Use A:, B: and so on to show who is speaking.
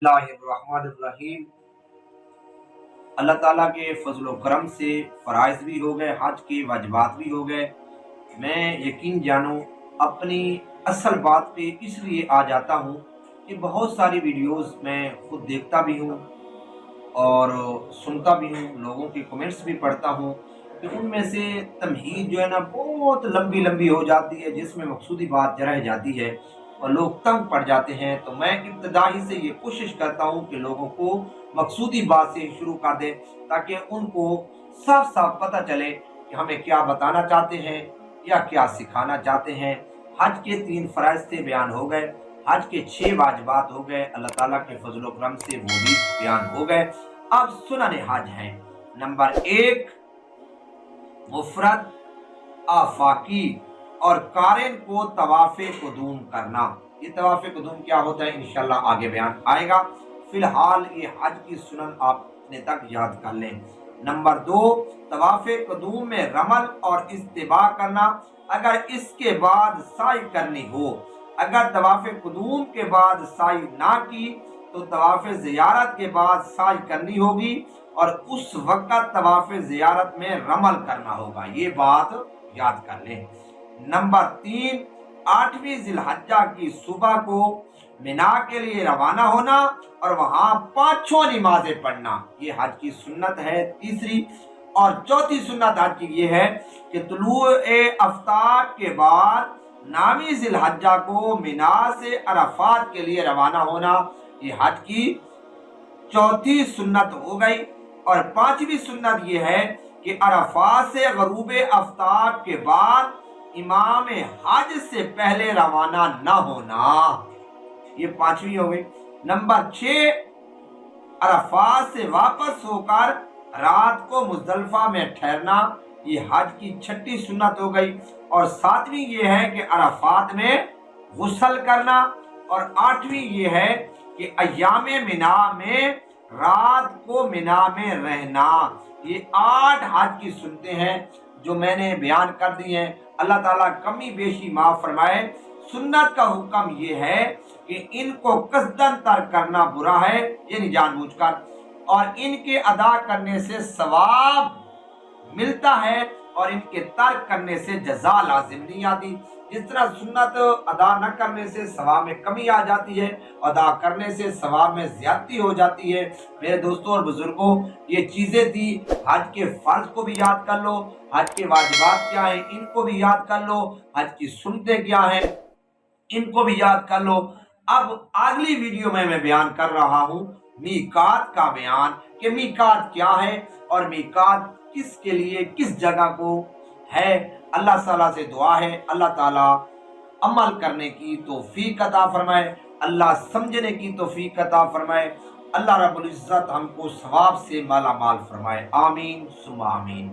A: बिस्मिल्लाहिर्रहमानिर्रहीम। अल्लाह ताला के फजल करम से फ़राइज़ भी हो गए, हज के वाजिबात भी हो गए। मैं यकीन जानो अपनी असल बात पे इसलिए आ जाता हूँ कि बहुत सारी वीडियोस मैं खुद देखता भी हूँ और सुनता भी हूँ, लोगों के कमेंट्स भी पढ़ता हूँ कि उनमें से तमहीद जो है ना बहुत लंबी लंबी हो जाती है, जिसमें मकसूदी बात रह जाती है और लोग तंग पड़ जाते हैं। तो मैं इब्तदाई से ये कोशिश करता हूँ कि लोगों को मकसूदी बात से शुरू कर दें, ताकि उनको साफ साफ पता चले कि हमें क्या बताना चाहते हैं या क्या सिखाना चाहते हैं। हज के 3 फ़राइज़ से बयान हो गए, हज के 6 वाजिबात हो गए, अल्लाह ताला के फजल करम से वो भी बयान हो गए। अब सुनन हज हैं। नंबर 1, मुफरद, आफाकी और कारिन को तवाफ़े कुदूम करना। ये तवाफ़े कुदूम क्या होता है इंशाल्लाह आगे बयान आएगा। फिलहाल ये हज की सुनन आप अपने तक याद कर लें। नंबर 2, तवाफ़े कुदूम में रमल और इस्तिबा करना। अगर इसके बाद साई करनी हो, अगर तवाफ़े कुदूम के बाद साई ना की तो तवाफ़े ज़ियारत के बाद साई करनी होगी और उस वक्त तवाफ़े ज़ियारत में रमल करना होगा। ये बात याद कर लें। नंबर 3, 8वीं जिलहज्जा की सुबह को मिना के लिए रवाना होना और वहां 5 नमाजें पढ़ना। ये हज की सुन्नत है तीसरी। और चौथी सुन्नत हज की ये है कि तुलूए आफ्ताब के बाद 9वीं जिलहज्जा को मिना से अरफात के लिए रवाना होना। ये हज की चौथी सुन्नत हो गई। और 5वीं सुन्नत ये है कि अरफात से गरूब आफ्ताब के बाद इमाम हज से पहले रवाना न होना। ये 5वीं हो गई। नंबर 6, अरफात से वापस होकर रात को मुजदलिफा में ठहरना। ये हज की 6ठी सुन्नत हो गई। और 7वीं ये है कि अरफात में गुस्ल करना। और 8वीं ये है कि अय्यामे मिना में रात को मिना में रहना। ये 8 हज की सुनते हैं जो मैंने बयान कर दी हैं। अल्लाह ताला कमी बेशी माफ फरमाए। सुन्नत का हुक्म ये है कि इनको कसदन तर्क करना बुरा है, यानी जानबूझकर, और इनके अदा करने से सवाब मिलता है और इनके तर्क करने से जजा लाजिम नहीं आती। जिस तरह सुन्नत अदा न करने से सवाब में कमी आ जाती है, अदा करने से सवाब में ज्यादती हो जाती है। मेरे दोस्तों और बुजुर्गों, ये चीजें थी। हज के फर्ज को भी याद कर लो, हज के वाजिबात क्या है इनको भी याद कर लो, हज की सुन्नतें क्या हैं इनको भी याद कर लो। अब अगली वीडियो में मैं बयान कर रहा हूँ मीकात का बयान, कि मीकात क्या है और मीकात किसके लिए किस जगह को है। अल्लाह ताला से दुआ है अल्लाह ताला अमल करने की तौफीक अता फरमाए, अल्लाह समझने की तौफीक अता फरमाए, अल्लाह रब्बुल इज्जत हमको सवाब से माला माल फरमाए। आमीन सुम्मा आमीन।